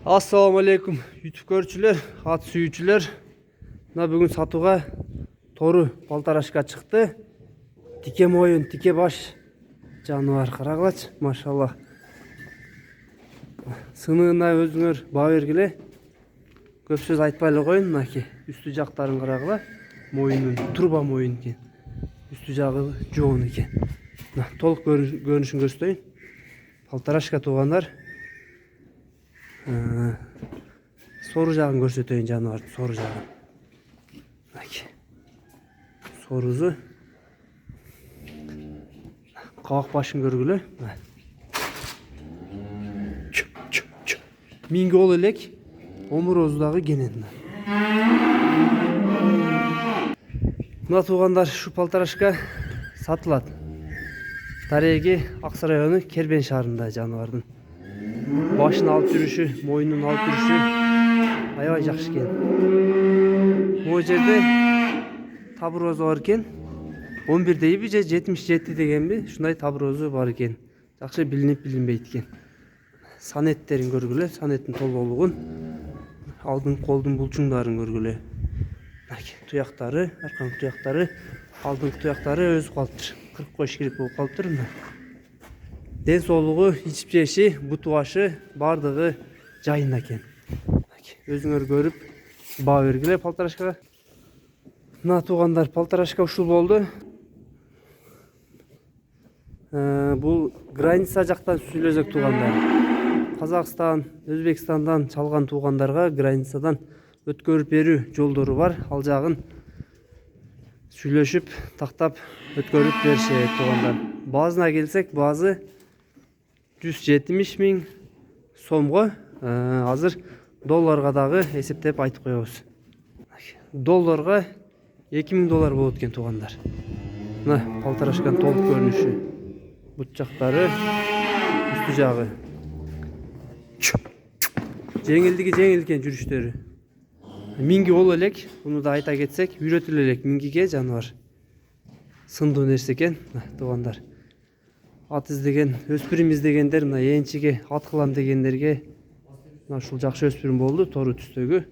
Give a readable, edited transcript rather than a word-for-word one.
Assalamu alaikum YouTube көрүүчүлөр, ат сүйүүчүлөр. Мына бүгүн сатууга тору палтарашка чыкты. Тике моюн, тике баш жаныбар. Карагылачы, машалла. Сынына өзүңөр баа бергиле. Көп сөз айтпай эле коюн, мынакей. Үстү жактарын карагыла. Моюнун турба моюн экен. Үстү жагы жоон экен. Мына толук көрүнүшүн көрсөтөйүн. Палтарашка туугандар. Сору жагын көрсөтөйүн, жаныбардын сору жагын. Сорузу. Кабак башын көргүлө. Минги ол элек омурозу дагы кенен. Мына туугандар, ушу палтарашка сатылат. Тареги Аксай району Кербен шаарында жаныбардын. Başın alып жүрүшү, мойнун алып жүрүшү аябай жакшы экен. Бул жерде табырозу бар экен. 11 дейби же 77 дегенби? Ушундай табырозу бар экен. Жакшы билинип билинбейт экен. Санеттерин көргүлө, санеттин толугун. Алдын колдун булчуңдарын көргүлө. Туяктары, арканкы туяктары, алдыңкы туяктары өзү калыптыр. 40 кош керек болуп калыптыр. Ден соолугу, ичип жеши, буту башы бардыгы жайында экен. Өзүңөр көрүп баа бергиле палтарашкага. Мына туугандар, палтарашка ушул болду. Бул граница жактан сүйлөзөк туугандар. Казакстан, Өзбекстандан чалган туугандарга границадан өткөрүп берүү жолдору бар. Ал жагын сүйлөшүп, тактап өткөрүп беришет туугандар. Баазына келсек, баазы 170 000 сомго. Азыр долларга дагы эсептеп айтып коебуз. Долларга 2000 доллар болот экен туугандар. Мына палтарашканын толук көрүнүшү. Бут жактары, үстү жагы. Жеңилдиги жеңил экен жүрүштөрү. Минги ол элек, буну да айта кетсек, үйрөтүлө элек мингиге жаныбар. Сындуу нерсе экен, туугандар. Ат издеген, өспүрүм издегендер, мына энчиге ат кылам дегендерге мына ушул жакшы өспүрүм болду, тору түстөгү.